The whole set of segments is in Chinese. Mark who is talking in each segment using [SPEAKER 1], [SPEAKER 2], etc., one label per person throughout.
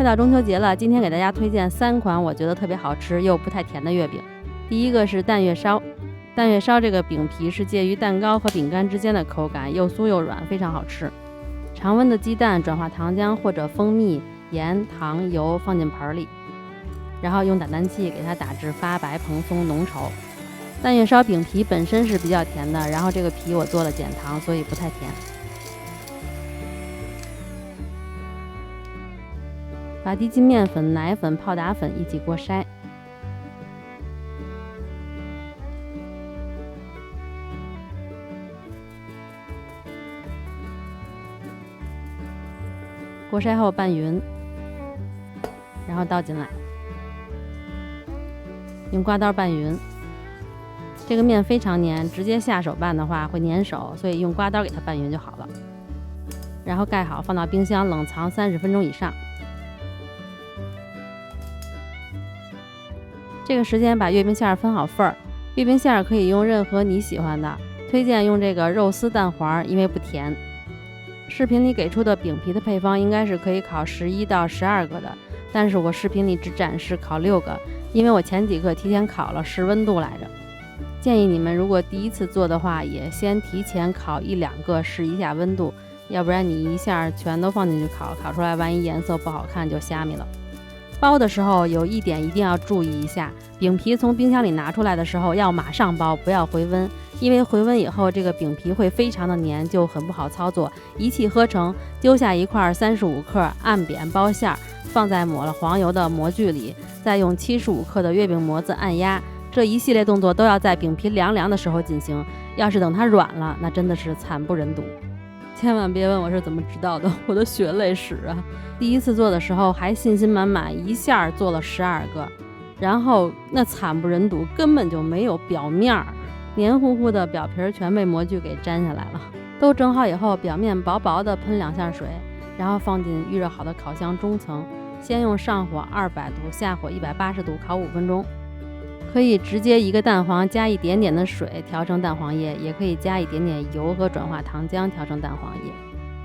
[SPEAKER 1] 快到中秋节了，今天给大家推荐3款我觉得特别好吃又不太甜的月饼。第一个是蛋月烧，蛋月烧这个饼皮是介于蛋糕和饼干之间的口感，又酥又软，非常好吃。常温的鸡蛋转化糖浆或者蜂蜜、盐、糖、油放进盆里，然后用打蛋器给它打至发白、蓬松、浓稠。蛋月烧饼皮本身是比较甜的，然后这个皮我做了减糖，所以不太甜。把低筋面粉、奶粉、泡打粉一起过筛，过筛后拌匀，然后倒进来，用刮刀拌匀。这个面非常黏，直接下手拌的话会粘手，所以用刮刀给它拌匀就好了。然后盖好，放到冰箱冷藏30分钟以上。这个时间把月饼馅分好份儿，月饼馅可以用任何你喜欢的，推荐用这个肉丝蛋黄，因为不甜。视频里给出的饼皮的配方应该是可以烤11到12个的，但是我视频里只展示烤6个，因为我前几个提前烤了试温度来着。建议你们如果第一次做的话，也先提前烤1-2个试一下温度，要不然你一下全都放进去烤，烤出来万一颜色不好看就虾米了。包的时候有一点一定要注意一下，饼皮从冰箱里拿出来的时候要马上包，不要回温，因为回温以后这个饼皮会非常的黏，就很不好操作。一气呵成，丢下一块35克按扁包馅，放在抹了黄油的模具里，再用75克的月饼模子按压，这一系列动作都要在饼皮凉凉的时候进行，要是等它软了，那真的是惨不忍睹。千万别问我是怎么知道的，我的血泪史啊！第一次做的时候还信心满满，一下做了12个，然后那惨不忍睹，根本就没有表面，黏糊糊的表皮全被模具给粘下来了。都整好以后，表面薄薄的喷2下水，然后放进预热好的烤箱中层，先用上火200度，下火180度烤5分钟。可以直接一个蛋黄加一点点的水调成蛋黄液，也可以加一点点油和转化糖浆调成蛋黄液。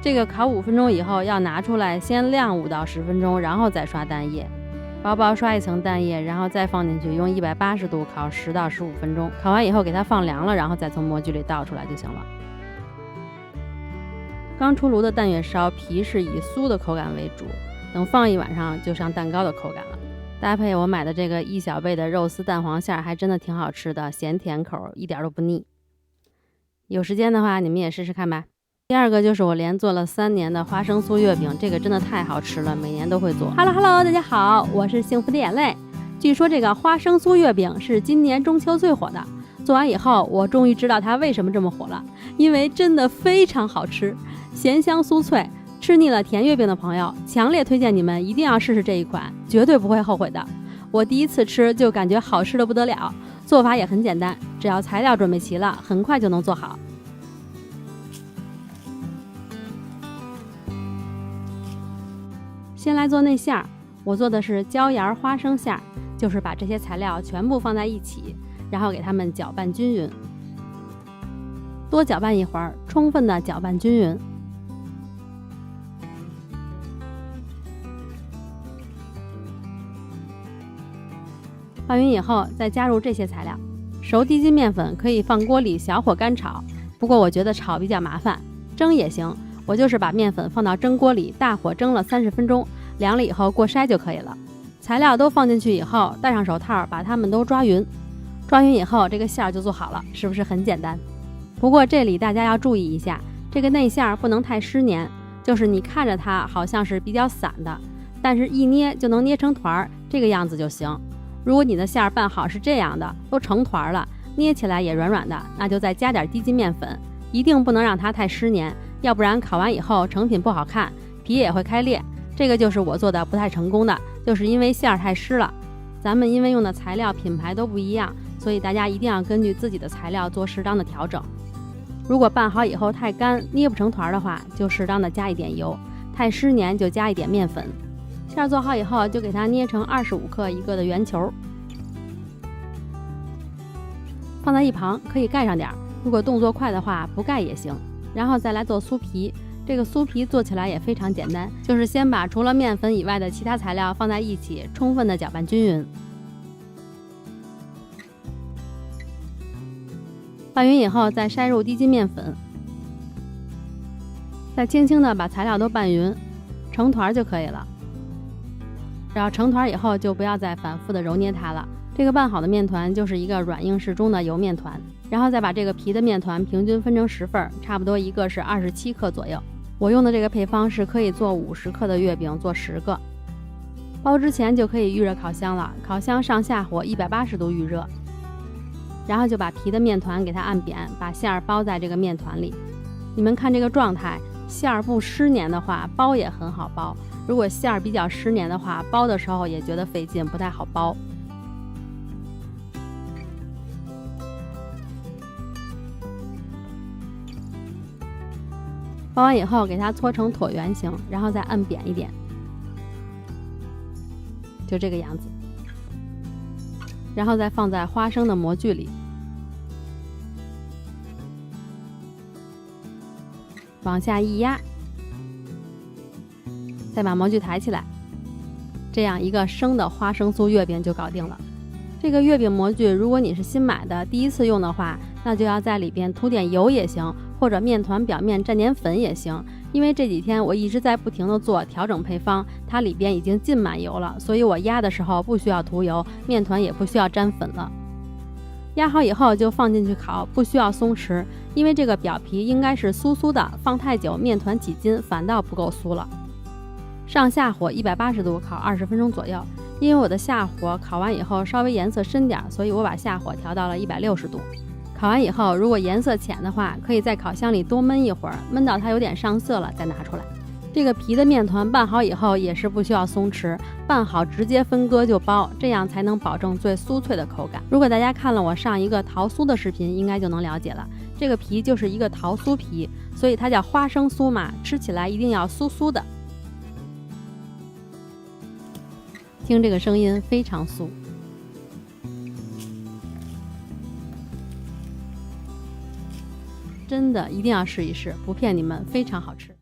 [SPEAKER 1] 这个烤5分钟以后要拿出来，先晾5到10分钟，然后再刷蛋液，薄薄刷一层蛋液，然后再放进去，用180度烤10到15分钟。烤完以后给它放凉了，然后再从模具里倒出来就行了。刚出炉的蛋月烧皮是以酥的口感为主，等放一晚上就像蛋糕的口感了。搭配我买的这个1小杯的肉丝蛋黄馅，还真的挺好吃的，咸甜口，一点都不腻。有时间的话你们也试试看吧。第二个就是我连做了3年的花生酥月饼，这个真的太好吃了，每年都会做。Hello， 大家好，我是幸福的眼泪。据说这个花生酥月饼是今年中秋最火的，做完以后我终于知道它为什么这么火了，因为真的非常好吃，咸香酥脆。吃腻了甜月饼的朋友，强烈推荐你们一定要试试这一款，绝对不会后悔的。我第一次吃就感觉好吃得不得了，做法也很简单，只要材料准备齐了，很快就能做好。先来做内馅，我做的是椒盐花生馅，就是把这些材料全部放在一起，然后给它们搅拌均匀，多搅拌一会儿，充分的搅拌均匀。拌匀以后再加入这些材料，熟低筋面粉可以放锅里小火干炒，不过我觉得炒比较麻烦，蒸也行，我就是把面粉放到蒸锅里大火蒸了30分钟，凉了以后过筛就可以了。材料都放进去以后，戴上手套把它们都抓匀，抓匀以后这个馅儿就做好了，是不是很简单？不过这里大家要注意一下，这个内馅不能太湿黏，就是你看着它好像是比较散的，但是一捏就能捏成团，这个样子就行。如果你的馅儿拌好是这样的，都成团了，捏起来也软软的，那就再加点低筋面粉，一定不能让它太湿黏，要不然烤完以后成品不好看，皮也会开裂。这个就是我做的不太成功的，就是因为馅儿太湿了。咱们因为用的材料品牌都不一样，所以大家一定要根据自己的材料做适当的调整。如果拌好以后太干，捏不成团的话，就适当的加一点油，太湿黏就加一点面粉。馅儿做好以后，就给它捏成25克一个的圆球，放在一旁，可以盖上点，如果动作快的话不盖也行。然后再来做酥皮，这个酥皮做起来也非常简单，就是先把除了面粉以外的其他材料放在一起，充分的搅拌均匀。拌匀以后，再筛入低筋面粉，再轻轻的把材料都拌匀，成团就可以了。只要成团以后，就不要再反复的揉捏它了。这个拌好的面团就是一个软硬适中的油面团，然后再把这个皮的面团平均分成10份，差不多一个是27克左右。我用的这个配方是可以做50克的月饼，做10个。包之前就可以预热烤箱了，烤箱上下火180度预热，然后就把皮的面团给它按扁，把馅儿包在这个面团里。你们看这个状态，馅儿不湿黏的话，包也很好包；如果馅儿比较湿黏的话，包的时候也觉得费劲，不太好包。包完以后，给它搓成椭圆形，然后再按扁一点，就这个样子。然后再放在花生的模具里，往下一压，再把模具抬起来，这样一个生的花生酥月饼就搞定了。这个月饼模具，如果你是新买的，第一次用的话，那就要在里边涂点油也行，或者面团表面蘸点粉也行。因为这几天我一直在不停的做调整配方，它里边已经浸满油了，所以我压的时候不需要涂油，面团也不需要沾粉了。压好以后就放进去烤，不需要松弛，因为这个表皮应该是酥酥的，放太久面团起筋，反倒不够酥了。上下火180度烤20分钟左右。因为我的下火烤完以后稍微颜色深点，所以我把下火调到了160度。烤完以后，如果颜色浅的话，可以在烤箱里多焖一会儿，焖到它有点上色了再拿出来。这个皮的面团拌好以后也是不需要松弛，拌好直接分割就包，这样才能保证最酥脆的口感。如果大家看了我上一个桃酥的视频，应该就能了解了。这个皮就是一个桃酥皮，所以它叫花生酥嘛，吃起来一定要酥酥的。听这个声音非常酥，真的一定要试一试，不骗你们，非常好吃。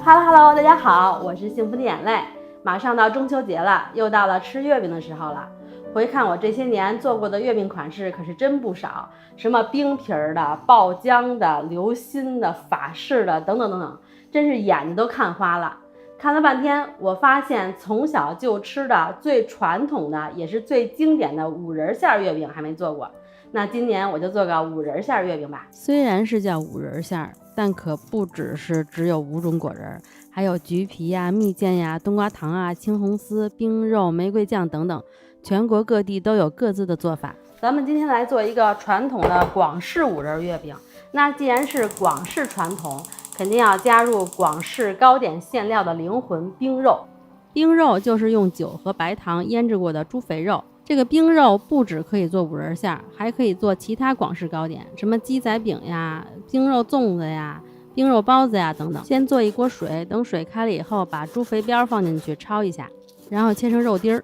[SPEAKER 1] Hello， 大家好，我是幸福的眼泪。马上到中秋节了，又到了吃月饼的时候了。回看我这些年做过的月饼款式可是真不少，什么冰皮儿的、爆浆的、流心的、法式的等等等等，真是眼睛都看花了。看了半天，我发现从小就吃的最传统的也是最经典的五仁馅月饼还没做过，那今年我就做个五仁馅月饼吧。虽然是叫五仁馅，但可不只有5种果仁，还有橘皮呀、蜜饯呀、冬瓜糖啊、青红丝、冰肉、玫瑰酱等等。全国各地都有各自的做法，咱们今天来做一个传统的广式五仁月饼。那既然是广式传统，肯定要加入广式糕点馅料的灵魂冰肉。冰肉就是用酒和白糖腌制过的猪肥肉。这个冰肉不只可以做五仁馅，还可以做其他广式糕点，什么鸡仔饼呀、冰肉粽子呀、冰肉包子呀等等。先做一锅水，等水开了以后，把猪肥膘放进去焯一下，然后切成肉丁儿。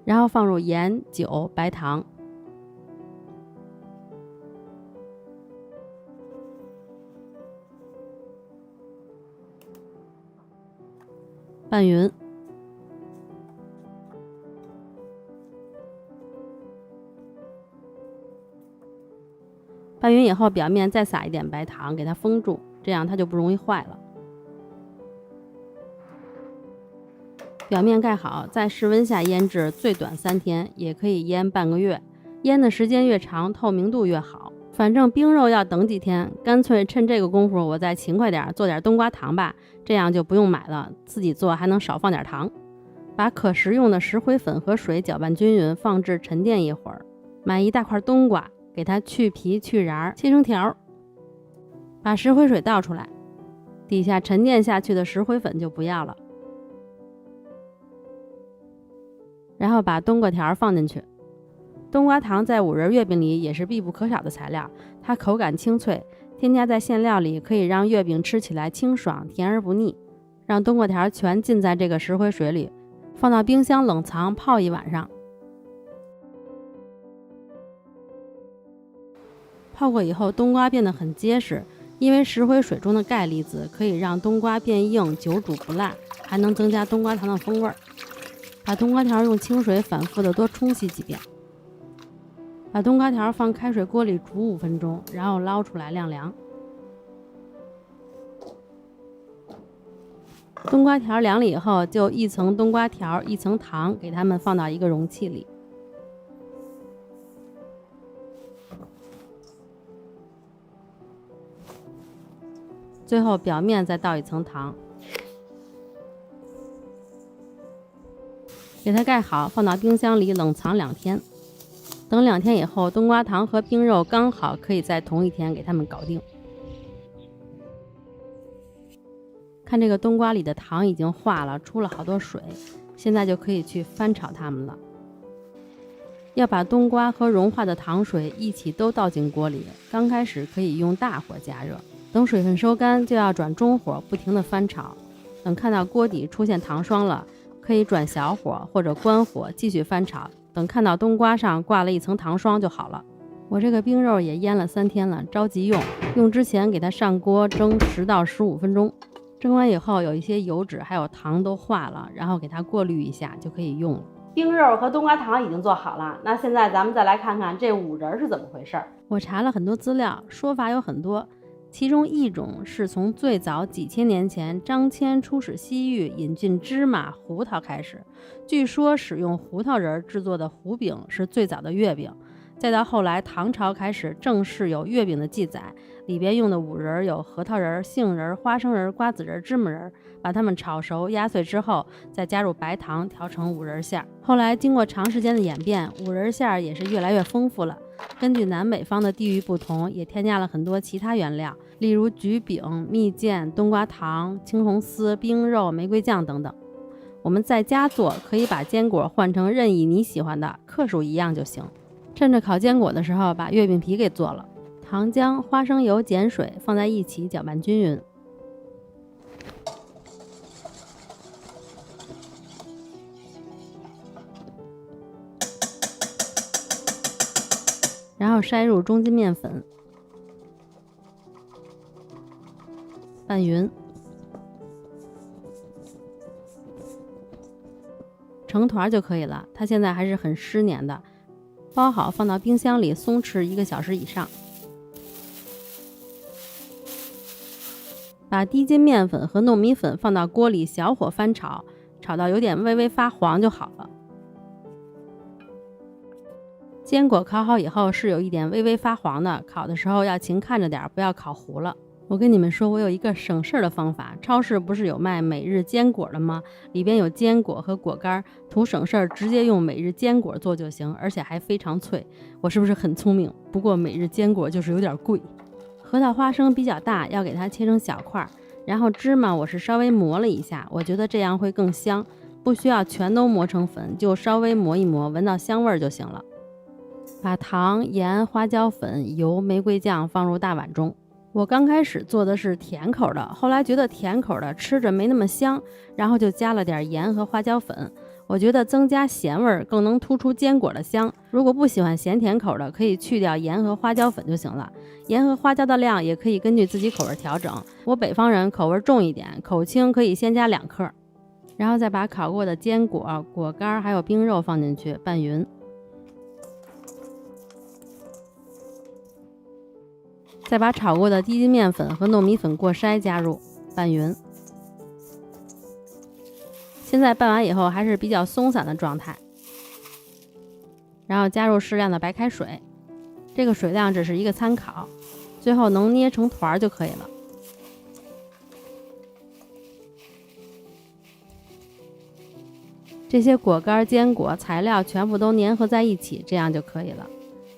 [SPEAKER 1] 然后放入盐、酒、白糖，拌匀。拌匀以后，表面再撒一点白糖，给它封住，这样它就不容易坏了。表面盖好，在室温下腌制，最短3天，也可以腌半个月。腌的时间越长，透明度越好。反正冰肉要等几天，干脆趁这个功夫我再勤快点，做点冬瓜糖吧，这样就不用买了，自己做还能少放点糖。把可食用的石灰粉和水搅拌均匀，放置沉淀一会儿。买一大块冬瓜，给它去皮去瓤，切成条。把石灰水倒出来，底下沉淀下去的石灰粉就不要了。然后把冬瓜条放进去。冬瓜糖在五仁月饼里也是必不可少的材料，它口感清脆，添加在馅料里可以让月饼吃起来清爽甜而不腻。让冬瓜条全浸在这个石灰水里，放到冰箱冷藏泡1晚上。泡过以后，冬瓜变得很结实，因为石灰水中的钙离子可以让冬瓜变硬，久煮不烂，还能增加冬瓜糖的风味。把冬瓜条用清水反复的多冲洗几遍。把冬瓜条放开水锅里煮5分钟，然后捞出来晾凉。冬瓜条凉了以后，就一层冬瓜条一层糖，给它们放到一个容器里。最后表面再倒一层糖，给它盖好，放到冰箱里冷藏2天。等2天以后，冬瓜糖和冰肉刚好可以在同一天给它们搞定。看这个冬瓜里的糖已经化了，出了好多水，现在就可以去翻炒它们了。要把冬瓜和融化的糖水一起都倒进锅里，刚开始可以用大火加热，等水分收干就要转中火，不停地翻炒。等看到锅底出现糖霜了，可以转小火或者关火继续翻炒，等看到冬瓜上挂了一层糖霜就好了。我这个冰肉也腌了3天了，着急用之前给它上锅蒸10到15分钟。蒸完以后有一些油脂还有糖都化了，然后给它过滤一下就可以用了。冰肉和冬瓜糖已经做好了，那现在咱们再来看看这五仁是怎么回事。我查了很多资料，说法有很多，其中一种是从最早几千年前张骞出使西域引进芝麻、胡桃开始，据说使用胡桃仁制作的胡饼是最早的月饼，再到后来唐朝开始正式有月饼的记载，里边用的五仁有核桃仁、杏仁、花生仁、瓜子仁、芝麻仁，把它们炒熟压碎之后，再加入白糖调成五仁馅。后来经过长时间的演变，五仁馅也是越来越丰富了。根据南北方的地域不同，也添加了很多其他原料，例如橘饼、蜜饯、冬瓜糖、青红丝、冰肉、玫瑰酱等等。我们在家做，可以把坚果换成任意你喜欢的，克数一样就行。趁着烤坚果的时候，把月饼皮给做了，糖浆、花生油、碱水放在一起搅拌均匀。然后筛入中筋面粉，拌匀，成团就可以了。它现在还是很湿黏的，包好放到冰箱里松弛1个小时以上。把低筋面粉和糯米粉放到锅里小火翻炒，炒到有点微微发黄就好了。坚果烤好以后是有一点微微发黄的，烤的时候要勤看着点，不要烤糊了。我跟你们说，我有一个省事的方法，超市不是有卖每日坚果的吗？里边有坚果和果干，图省事直接用每日坚果做就行，而且还非常脆。我是不是很聪明？不过每日坚果就是有点贵。核桃花生比较大，要给它切成小块，然后芝麻我是稍微磨了一下，我觉得这样会更香，不需要全都磨成粉，就稍微磨一磨，闻到香味就行了。把糖、盐、花椒粉、油、玫瑰酱放入大碗中。我刚开始做的是甜口的，后来觉得甜口的吃着没那么香，然后就加了点盐和花椒粉。我觉得增加咸味更能突出坚果的香。如果不喜欢咸甜口的，可以去掉盐和花椒粉就行了。盐和花椒的量也可以根据自己口味调整。我北方人口味重一点，口轻可以先加2克，然后再把烤过的坚果、果干还有冰肉放进去拌匀。再把炒过的低筋面粉和糯米粉过筛加入，拌匀。现在拌完以后还是比较松散的状态，然后加入适量的白开水，这个水量只是一个参考，最后能捏成团就可以了。这些果干、坚果材料全部都粘合在一起，这样就可以了。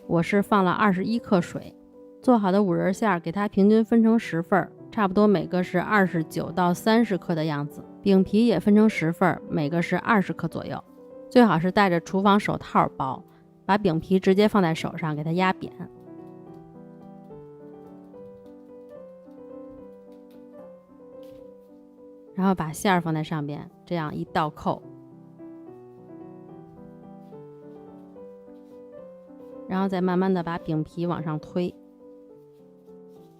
[SPEAKER 1] 我是放了21克水。做好的五仁馅给它平均分成10份，差不多每个是29到30克的样子。饼皮也分成10份，每个是20克左右。最好是戴着厨房手套包，把饼皮直接放在手上给它压扁。然后把馅放在上边，这样一倒扣，然后再慢慢的把饼皮往上推。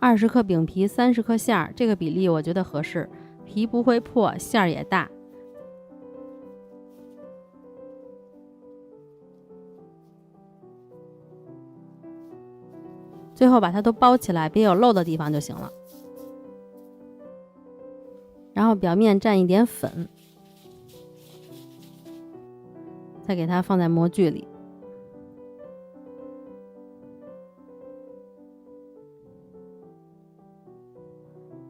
[SPEAKER 1] 20克饼皮，30克馅儿，这个比例我觉得合适，皮不会破，馅儿也大。最后把它都包起来，别有漏的地方就行了。然后表面蘸一点粉，再给它放在模具里，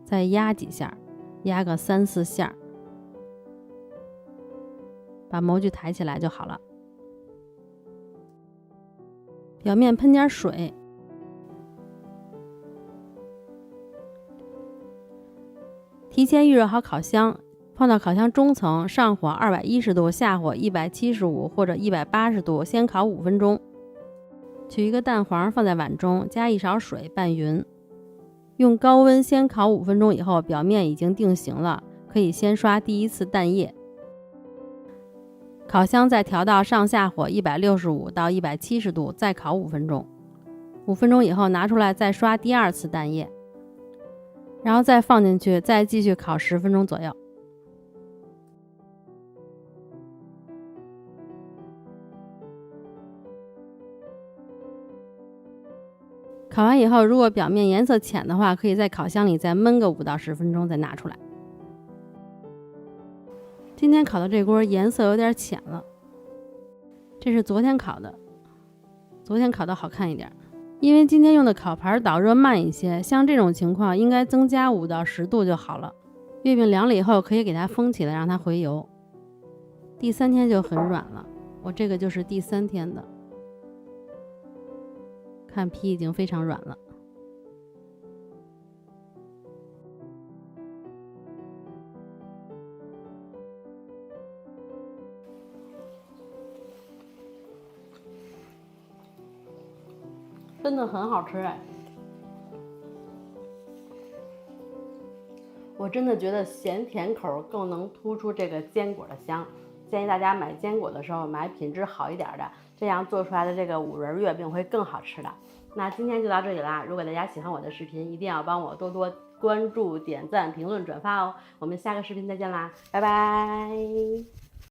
[SPEAKER 1] 再压几下，压个3、4下，把模具抬起来就好了。表面喷点水，提前预热好烤箱，放到烤箱中层，上火210度，下火175或者180度，先烤5分钟。取一个蛋黄放在碗中，加1勺水拌匀，用高温先烤5分钟以后，表面已经定型了，可以先刷第1次蛋液。烤箱再调到上下火165到170度，再烤5分钟。5分钟以后拿出来再刷第2次蛋液。然后再放进去，再继续烤10分钟左右。烤完以后，如果表面颜色浅的话，可以在烤箱里再焖个5到10分钟，再拿出来。今天烤的这锅颜色有点浅了，这是昨天烤的，昨天烤的好看一点。因为今天用的烤盘导热慢一些，像这种情况应该增加5到10度就好了。月饼凉了以后可以给它封起来，让它回油。第3天就很软了，我这个就是第3天的，看皮已经非常软了。真的很好吃哎！我真的觉得咸甜口更能突出这个坚果的香，建议大家买坚果的时候买品质好一点的，这样做出来的这个5仁月饼会更好吃的。那今天就到这里啦，如果大家喜欢我的视频，一定要帮我多多关注、点赞、评论、转发哦。我们下个视频再见啦，拜拜！